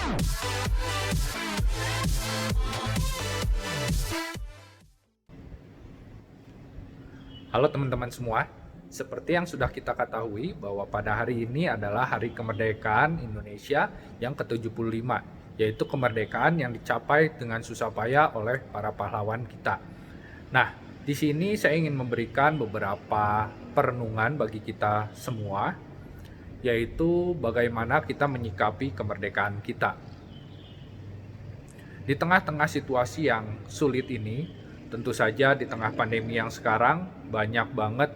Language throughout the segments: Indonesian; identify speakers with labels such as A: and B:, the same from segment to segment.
A: Halo teman-teman semua, seperti yang sudah kita ketahui bahwa pada hari ini adalah Hari Kemerdekaan Indonesia yang ke-75, yaitu kemerdekaan yang dicapai dengan susah payah oleh para pahlawan kita. Nah, di sini saya ingin memberikan beberapa perenungan bagi kita semua, yaitu bagaimana kita menyikapi kemerdekaan kita. Di tengah-tengah situasi yang sulit ini, tentu saja di tengah pandemi yang sekarang banyak banget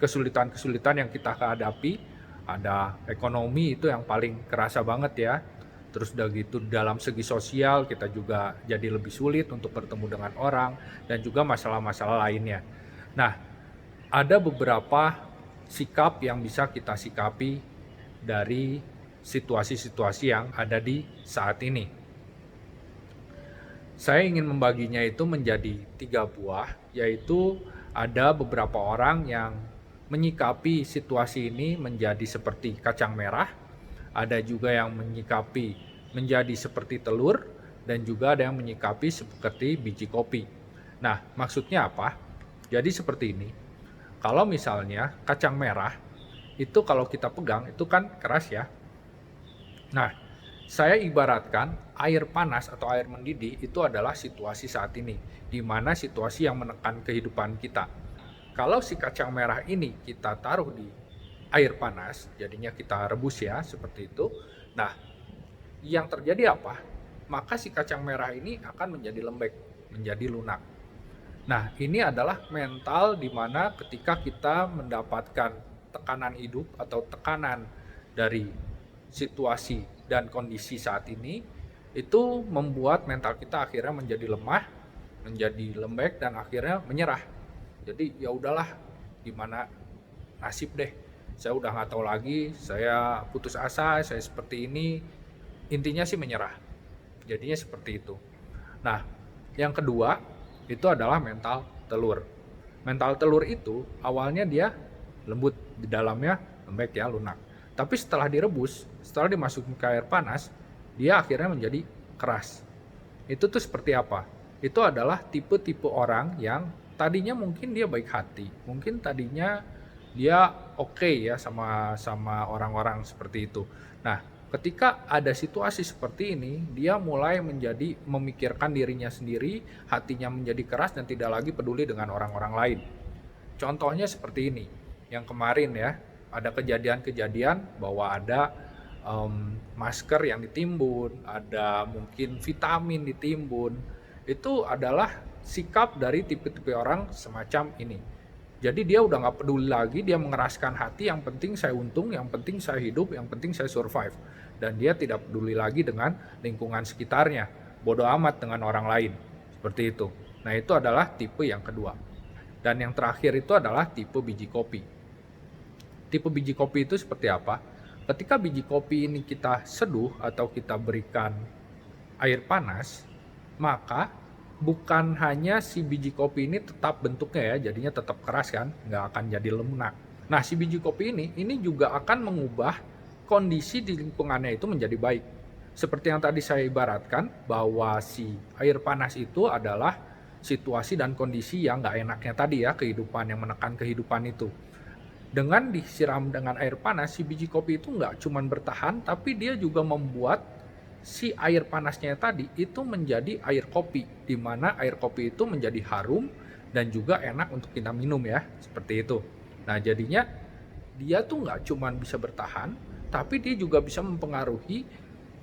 A: kesulitan-kesulitan yang kita hadapi. Ada ekonomi itu yang paling kerasa banget ya. Terus udah gitu dalam segi sosial kita juga jadi lebih sulit untuk bertemu dengan orang dan juga masalah-masalah lainnya. Nah, ada beberapa sikap yang bisa kita sikapi dari situasi-situasi yang ada di saat ini. Saya ingin membaginya itu menjadi 3 buah, yaitu ada beberapa orang yang menyikapi situasi ini menjadi seperti kacang merah, ada juga yang menyikapi menjadi seperti telur, dan juga ada yang menyikapi seperti biji kopi. Nah, maksudnya apa? Jadi seperti ini, kalau misalnya kacang merah, itu kalau kita pegang itu kan keras ya. Nah, saya ibaratkan air panas atau air mendidih itu adalah situasi saat ini, di mana situasi yang menekan kehidupan kita. Kalau si kacang merah ini kita taruh di air panas, jadinya kita rebus ya, seperti itu. Nah, yang terjadi apa? Maka si kacang merah ini akan menjadi lembek, menjadi lunak. Nah, ini adalah mental di mana ketika kita mendapatkan tekanan hidup atau tekanan dari situasi dan kondisi saat ini, itu membuat mental kita akhirnya menjadi lemah, menjadi lembek dan akhirnya menyerah. Jadi ya udahlah, gimana nasib deh. Saya udah nggak tahu lagi, saya putus asa, saya seperti ini. Intinya sih menyerah. Jadinya seperti itu. Nah, yang kedua itu adalah mental telur. Mental telur itu awalnya dia lembut, di dalamnya lembek ya, lunak. Tapi setelah direbus, setelah dimasukin ke air panas, dia akhirnya menjadi keras. Itu tuh seperti apa? Itu adalah tipe-tipe orang yang tadinya mungkin dia baik hati, mungkin tadinya dia oke ya sama orang-orang seperti itu. Nah, ketika ada situasi seperti ini, dia mulai menjadi memikirkan dirinya sendiri, hatinya menjadi keras dan tidak lagi peduli dengan orang-orang lain. Contohnya seperti ini, yang kemarin ya, ada kejadian-kejadian bahwa ada masker yang ditimbun, ada mungkin vitamin ditimbun. Itu adalah sikap dari tipe-tipe orang semacam ini. Jadi dia udah nggak peduli lagi, dia mengeraskan hati, yang penting saya untung, yang penting saya hidup, yang penting saya survive. Dan dia tidak peduli lagi dengan lingkungan sekitarnya, bodoh amat dengan orang lain, seperti itu. Nah, itu adalah tipe yang kedua. Dan yang terakhir itu adalah tipe biji kopi. Tipe biji kopi itu seperti apa? Ketika biji kopi ini kita seduh atau kita berikan air panas, maka bukan hanya si biji kopi ini tetap bentuknya ya, jadinya tetap keras kan, nggak akan jadi lunak. Nah, si biji kopi ini juga akan mengubah kondisi di lingkungannya itu menjadi baik. Seperti yang tadi saya ibaratkan, bahwa si air panas itu adalah situasi dan kondisi yang nggak enaknya tadi ya, kehidupan yang menekan kehidupan itu. Dengan disiram dengan air panas, si biji kopi itu nggak cuma bertahan, tapi dia juga membuat si air panasnya tadi itu menjadi air kopi, di mana air kopi itu menjadi harum dan juga enak untuk kita minum ya, seperti itu. Nah, jadinya dia tuh nggak cuma bisa bertahan, tapi dia juga bisa mempengaruhi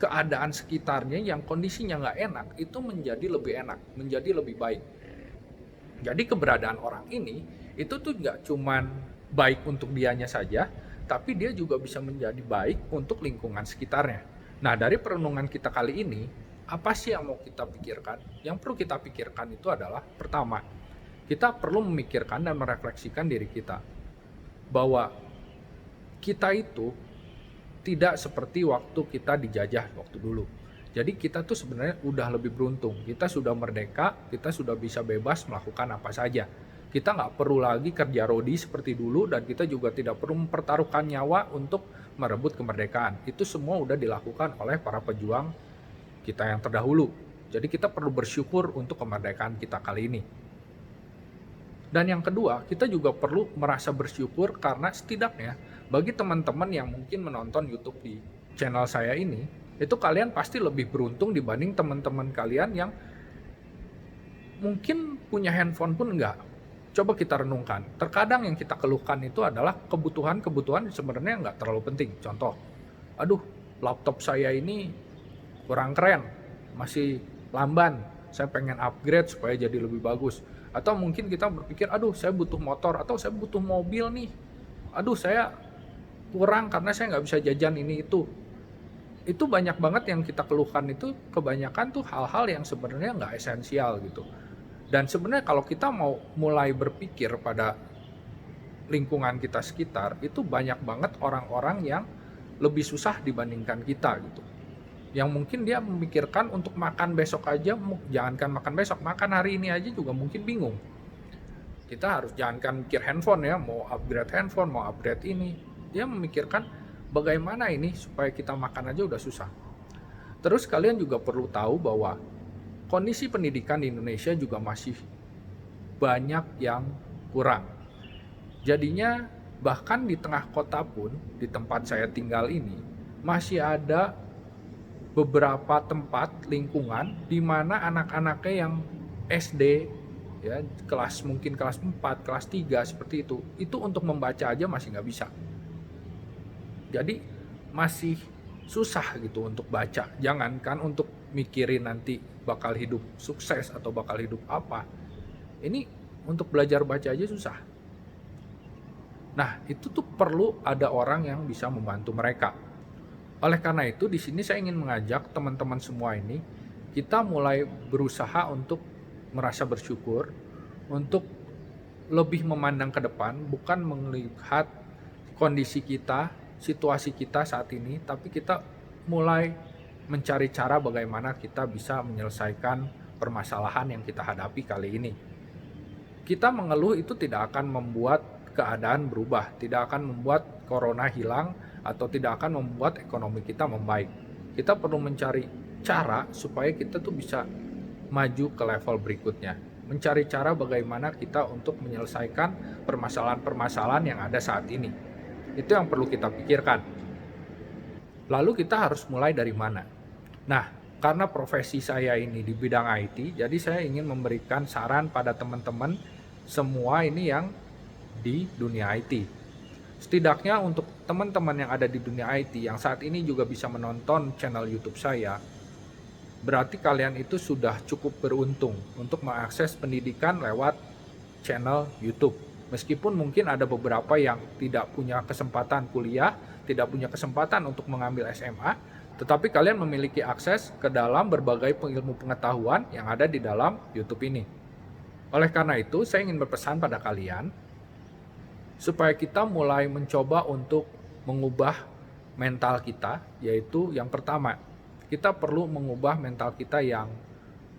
A: keadaan sekitarnya yang kondisinya nggak enak, itu menjadi lebih enak, menjadi lebih baik. Jadi keberadaan orang ini itu tuh nggak cuman baik untuk dianya saja, tapi dia juga bisa menjadi baik untuk lingkungan sekitarnya. Nah, dari perenungan kita kali ini, apa sih yang mau kita pikirkan? Yang perlu kita pikirkan itu adalah, pertama, kita perlu memikirkan dan merefleksikan diri kita, bahwa kita itu tidak seperti waktu kita dijajah waktu dulu. Jadi kita tuh sebenarnya udah lebih beruntung, kita sudah merdeka, kita sudah bisa bebas melakukan apa saja. Kita nggak perlu lagi kerja rodi seperti dulu, dan kita juga tidak perlu mempertaruhkan nyawa untuk merebut kemerdekaan. Itu semua udah dilakukan oleh para pejuang kita yang terdahulu. Jadi kita perlu bersyukur untuk kemerdekaan kita kali ini. Dan yang kedua, kita juga perlu merasa bersyukur karena setidaknya bagi teman-teman yang mungkin menonton YouTube di channel saya ini, itu kalian pasti lebih beruntung dibanding teman-teman kalian yang mungkin punya handphone pun enggak. Coba kita renungkan. Terkadang yang kita keluhkan itu adalah kebutuhan-kebutuhan sebenarnya enggak terlalu penting. Contoh, aduh, laptop saya ini kurang keren, masih lamban, saya pengen upgrade supaya jadi lebih bagus. Atau mungkin kita berpikir, aduh saya butuh motor, atau saya butuh mobil nih, aduh saya kurang karena saya nggak bisa jajan ini itu banyak banget yang kita keluhkan. Itu kebanyakan tuh hal-hal yang sebenarnya nggak esensial gitu. Dan sebenarnya kalau kita mau mulai berpikir pada lingkungan kita sekitar, itu banyak banget orang-orang yang lebih susah dibandingkan kita gitu, yang mungkin dia memikirkan untuk makan besok aja, jangankan makan besok, makan hari ini aja juga mungkin bingung. Kita harus jangankan mikir handphone ya, mau upgrade handphone, mau upgrade ini, dia memikirkan bagaimana ini supaya kita makan aja udah susah. Terus kalian juga perlu tahu bahwa kondisi pendidikan di Indonesia juga masih banyak yang kurang. Jadinya bahkan di tengah kota pun, di tempat saya tinggal ini, masih ada beberapa tempat lingkungan di mana anak-anaknya yang SD ya, mungkin kelas 4, kelas 3 seperti itu untuk membaca aja masih nggak bisa. Jadi masih susah gitu untuk baca. Jangankan untuk mikirin nanti bakal hidup sukses atau bakal hidup apa. Ini untuk belajar baca aja susah. Nah, itu tuh perlu ada orang yang bisa membantu mereka. Oleh karena itu, di sini saya ingin mengajak teman-teman semua ini, kita mulai berusaha untuk merasa bersyukur, untuk lebih memandang ke depan, bukan melihat kondisi kita, situasi kita saat ini, tapi kita mulai mencari cara bagaimana kita bisa menyelesaikan permasalahan yang kita hadapi kali ini. Kita mengeluh itu tidak akan membuat keadaan berubah, tidak akan membuat corona hilang, atau tidak akan membuat ekonomi kita membaik. Kita perlu mencari cara supaya kita tuh bisa maju ke level berikutnya. Mencari cara bagaimana kita untuk menyelesaikan permasalahan-permasalahan yang ada saat ini. Itu yang perlu kita pikirkan. Lalu kita harus mulai dari mana? Nah, karena profesi saya ini di bidang IT, jadi saya ingin memberikan saran pada teman-teman semua ini yang di dunia IT. Setidaknya untuk teman-teman yang ada di dunia IT yang saat ini juga bisa menonton channel YouTube saya, berarti kalian itu sudah cukup beruntung untuk mengakses pendidikan lewat channel YouTube. Meskipun mungkin ada beberapa yang tidak punya kesempatan kuliah, tidak punya kesempatan untuk mengambil SMA, tetapi kalian memiliki akses ke dalam berbagai ilmu pengetahuan yang ada di dalam YouTube ini. Oleh karena itu, saya ingin berpesan pada kalian supaya kita mulai mencoba untuk mengubah mental kita, yaitu yang pertama, kita perlu mengubah mental kita yang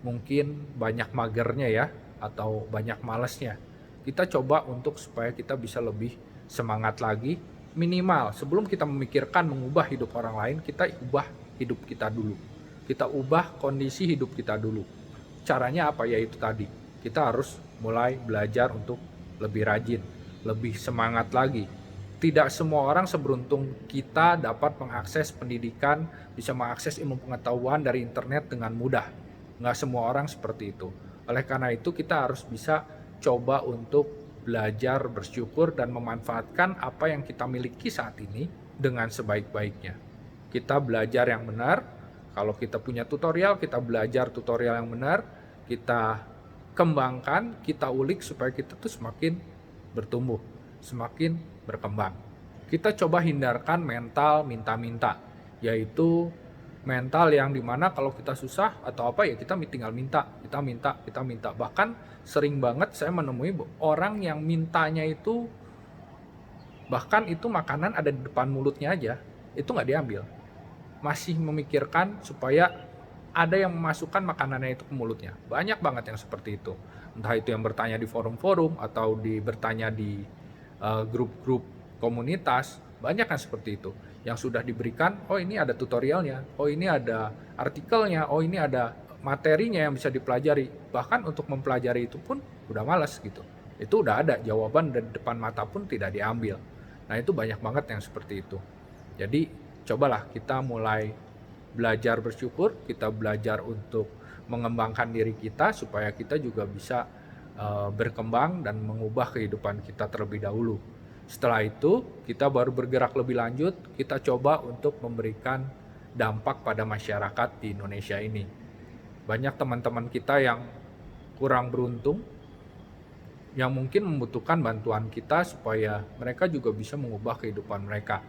A: mungkin banyak magernya ya, atau banyak malesnya. Kita coba untuk supaya kita bisa lebih semangat lagi, minimal sebelum kita memikirkan mengubah hidup orang lain, kita ubah hidup kita dulu. Kita ubah kondisi hidup kita dulu. Caranya apa? Yaitu tadi, kita harus mulai belajar untuk lebih rajin, lebih semangat lagi. Tidak semua orang seberuntung kita dapat mengakses pendidikan, bisa mengakses ilmu pengetahuan dari internet dengan mudah. Nggak semua orang seperti itu. Oleh karena itu kita harus bisa coba untuk belajar bersyukur dan memanfaatkan apa yang kita miliki saat ini dengan sebaik-baiknya. Kita belajar yang benar. Kalau kita punya tutorial, kita belajar tutorial yang benar. Kita kembangkan, kita ulik supaya kita tuh semakin bertumbuh, semakin berkembang. Kita coba hindarkan mental minta-minta, yaitu mental yang dimana kalau kita susah atau apa ya kita tinggal minta, kita minta. Bahkan sering banget saya menemui orang yang mintanya itu, bahkan itu makanan ada di depan mulutnya aja, itu nggak diambil. Masih memikirkan supaya ada yang memasukkan makanannya itu ke mulutnya. Banyak banget yang seperti itu. Entah itu yang bertanya di forum-forum atau bertanya di grup-grup komunitas, banyak yang seperti itu. Yang sudah diberikan, oh ini ada tutorialnya, oh ini ada artikelnya, oh ini ada materinya yang bisa dipelajari. Bahkan untuk mempelajari itu pun udah malas gitu. Itu udah ada jawaban dari depan mata pun tidak diambil. Nah itu banyak banget yang seperti itu. Jadi cobalah kita mulai belajar bersyukur, kita belajar untuk mengembangkan diri kita supaya kita juga bisa berkembang dan mengubah kehidupan kita terlebih dahulu. Setelah itu kita baru bergerak lebih lanjut, kita coba untuk memberikan dampak pada masyarakat di Indonesia ini. Banyak teman-teman kita yang kurang beruntung, yang mungkin membutuhkan bantuan kita supaya mereka juga bisa mengubah kehidupan mereka.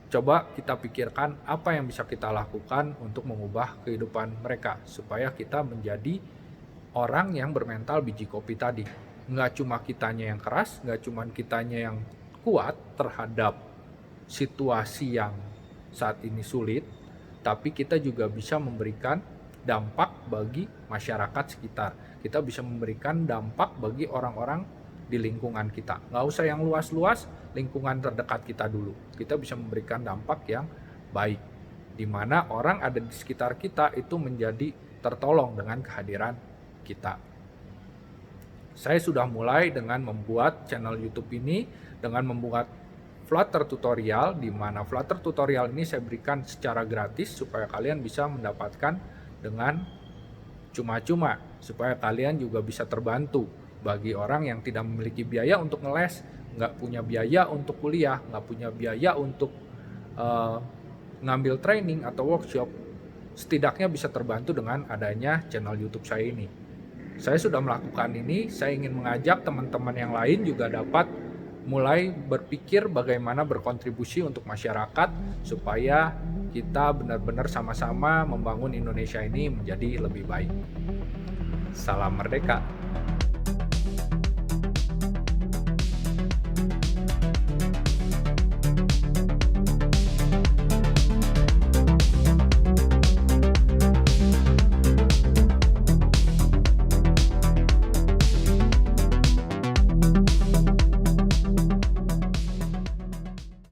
A: Coba kita pikirkan apa yang bisa kita lakukan untuk mengubah kehidupan mereka supaya kita menjadi orang yang bermental biji kopi tadi. Nggak cuma kitanya yang keras, nggak cuma kitanya yang kuat terhadap situasi yang saat ini sulit, tapi kita juga bisa memberikan dampak bagi masyarakat sekitar. Kita bisa memberikan dampak bagi orang-orang di lingkungan kita. Nggak usah yang luas-luas, lingkungan terdekat kita dulu. Kita bisa memberikan dampak yang baik, di mana orang ada di sekitar kita itu menjadi tertolong dengan kehadiran kita. Saya sudah mulai dengan membuat channel YouTube ini dengan membuat Flutter tutorial, di mana Flutter tutorial ini saya berikan secara gratis supaya kalian bisa mendapatkan dengan cuma-cuma, supaya kalian juga bisa terbantu. Bagi orang yang tidak memiliki biaya untuk ngeles, nggak punya biaya untuk kuliah, nggak punya biaya untuk ngambil training atau workshop, setidaknya bisa terbantu dengan adanya channel YouTube saya ini. Saya sudah melakukan ini, saya ingin mengajak teman-teman yang lain juga dapat mulai berpikir bagaimana berkontribusi untuk masyarakat supaya kita benar-benar sama-sama membangun Indonesia ini menjadi lebih baik. Salam merdeka!